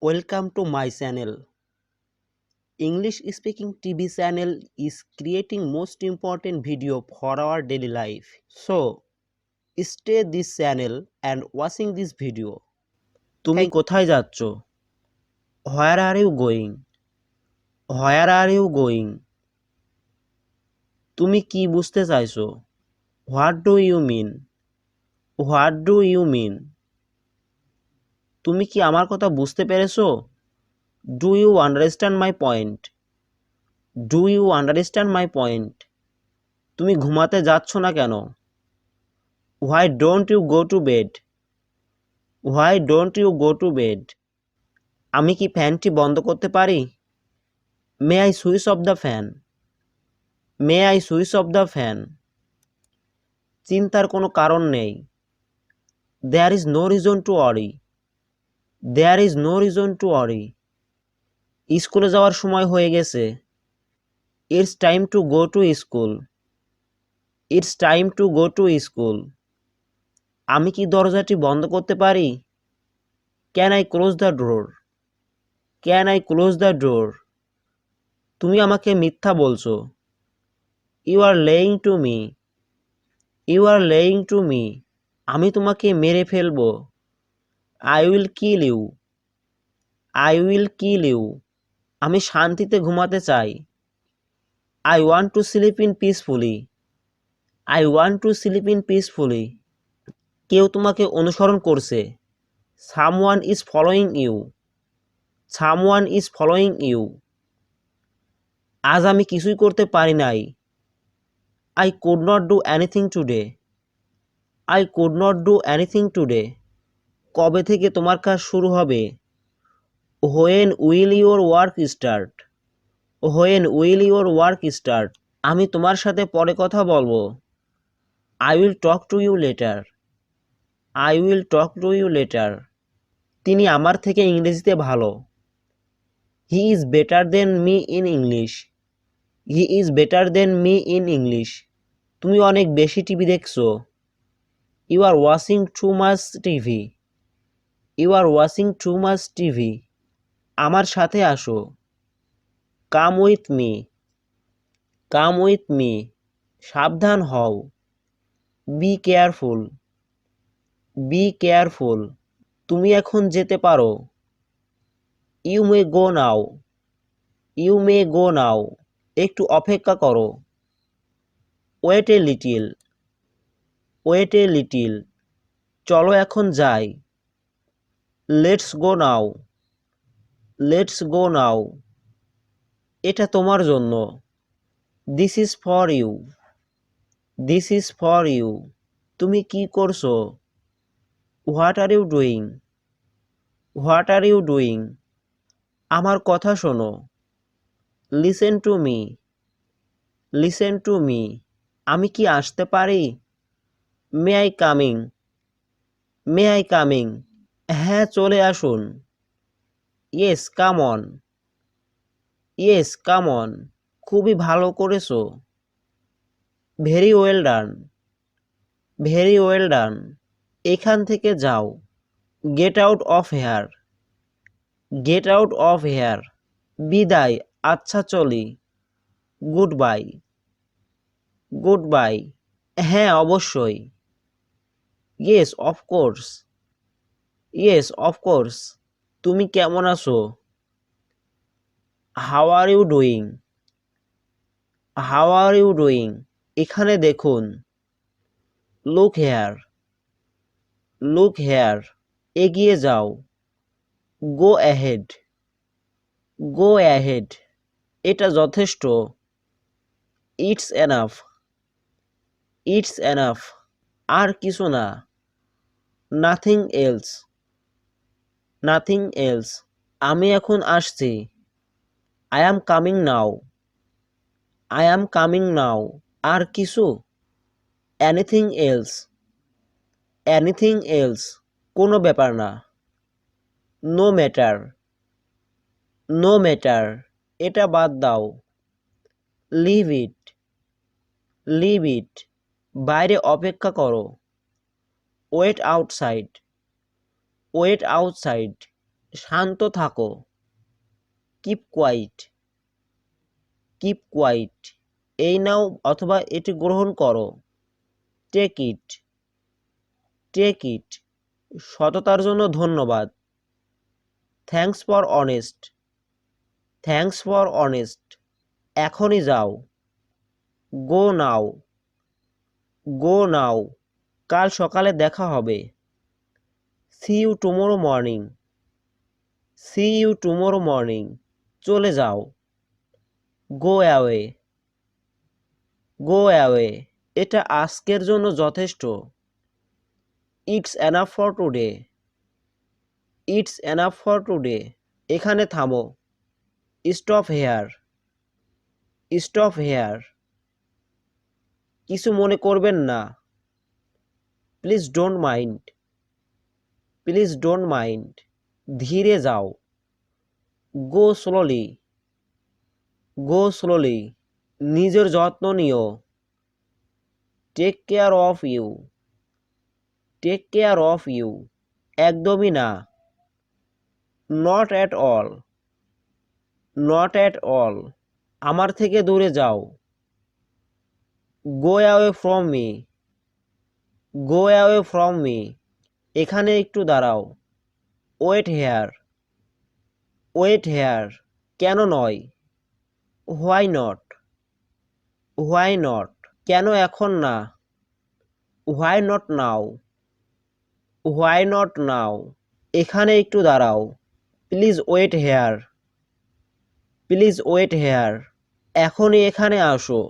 Welcome to my channel. English speaking TV channel is creating most important video for our daily life. So stay this channel and watching this video. তুমি কোথায় যাচ্ছ? Where are you going? Where are you going? তুমি কি বুঝতে চাইছো? What do you mean? What do you mean? তুমি কি আমার কথা বুঝতে পেরেছো? Do you understand my point? Do you understand my point? তুমি ঘুমাতে যাচ্ছ না কেন? Why don't you go to bed? Why don't you go to bed? আমি কি ফ্যানটি বন্ধ করতে পারি? May I switch off the fan? May I switch off the fan? চিন্তার কোনো কারণ নেই। There is no reason to worry. There is no reason to worry. স্কুলে যাওয়ার সময় হয়ে গেছে। It's time to go to school. It's time to go to school. আমি কি দরজাটি বন্ধ করতে পারি? Can I close the door? Can I close the door? তুমি আমাকে মিথ্যা বলছো। You are lying to me. You are lying to me. আমি তোমাকে মেরে ফেলবো। I will kill you. I will kill you. আমি শান্তিতে ঘুমাতে চাই। I want to sleep in peacefully. I want to sleep in peacefully. কেউ তোমাকে অনুসরণ করছে। Someone is following you. Someone is following you. আজ আমি কিছুই করতে পারি নাই। I could not do anything today. I could not do anything today. কবে থেকে তোমার কাজ শুরু হবে? When will your work start? When will your work start? আমি তোমার সাথে পরে কথা বলবো। I will talk to you later. I will talk to you later. তিনি আমার থেকে ইংরেজিতে ভালো। He is better than me in English. He is better than me in English. তুমি অনেক বেশি টিভি দেখছো। You are watching too much TV. You are watching too much TV. আমার সাথে আসো। Come with me. Come with me. সাবধান হও। Be careful. Be careful. তুমি এখন যেতে পারো। You may go now. You may go now. একটু অপেক্ষা করো। Wait a little. Wait a little. চলো এখন যাই। Let's go now. Let's go now. এটা তোমার জন্য। This is for you. This is for you. তুমি কি করছো? What are you doing? What are you doing? আমার কথা শোনো। Listen to me. Listen to me. আমি কি আসতে পারি? May I coming? May I coming? হ্যাঁ চলে আসুন। Yes, come on. Yes, come on. খুবই ভালো করেছো। Very well done. Very well done. এখান থেকে যাও। Get out of here. Get out of here. বিদায়, আচ্ছা চলি। Goodbye. Goodbye. হ্যাঁ অবশ্যই। Yes, of course. Yes, of course. তুমি কেমন আছো? How are you doing? How are you doing? এখানে দেখুন। Look here. Look here. এগিয়ে যাও। Go ahead. Go ahead. এটা যথেষ্ট। It's enough. It's enough. আর কিছু না। Nothing else. Nothing else. আমি এখন আসছি। I am coming now. I am coming now. আর কিছু? Anything else. Anything else. কোনো ব্যাপার না। No matter. No matter. এটা বাদ দাও। Leave it. Leave it. বাইরে অপেক্ষা করো। Wait outside. Wait outside. শান্ত থাকো। Keep quiet. Keep quiet. এই নাও অথবা এটি গ্রহণ করো। Take it. Take it. সততার জন্য ধন্যবাদ। Thanks for honest. Thanks for honest. এখনই যাও। গো নাও। গো নাও। কাল সকালে দেখা হবে। See you tomorrow morning. See you tomorrow morning. চলে যাও। Go away. Go away. এটা আজকের জন্য যথেষ্ট। It's enough for today. It's enough for today. এখানে থামো। Stop here. Stop here. কিছু মনে করবেন না। Please don't mind. Please don't mind. ধীরে যাও। Go slowly. Go slowly. নিজের যত্ন নিও। Take care of you. Take care of you. একদমই না। Not at all. Not at all. আমার থেকে দূরে যাও। Go away from me. Go away from me. এখানে একটু দাঁড়াও। Wait here. Wait here. কেন নয়? Why not. Why not. কেন এখন না? Why not now. Why not now. এখানে একটু দাঁড়াও। Please wait here. Please wait here. এখনই এখানে আসো।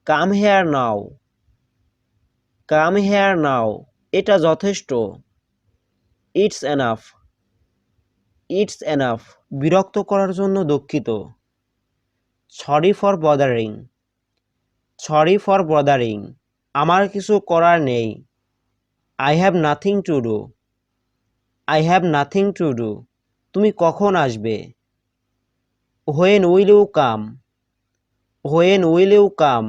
Come here now. Come here now. এটা যথেষ্ট। It's enough. It's enough. বিরক্ত করার জন্য দুঃখিত। Sorry for bothering. Sorry for bothering. আমার কিছু করার নেই। I have nothing to do. I have nothing to do. তুমি কখন আসবে? When will you come. When will you come.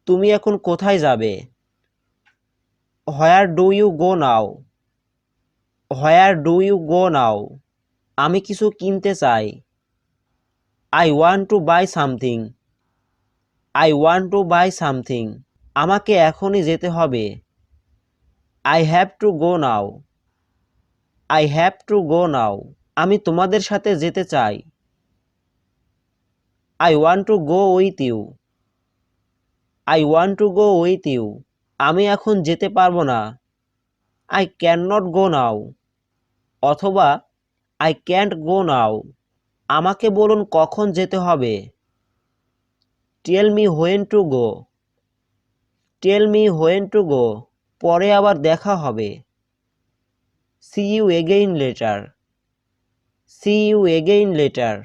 তুমি এখন কোথায় যাবে? Where do you go now. Where do you go now. আমি কিছু কিনতে চাই। I want to buy something. I want to buy something. আমাকে এখনই যেতে হবে। I have to go now. I have to go now. আমি তোমাদের সাথে যেতে চাই। I want to go with you. I want to go with you. আমি এখন যেতে পারবো না। I can not go now. অথবা আই ক্যান্ট গো নাও। আমাকে বলুন কখন যেতে হবে। Tell me when to go. Tell me when to go. পরে আবার দেখা হবে। See you again later. See you again letter.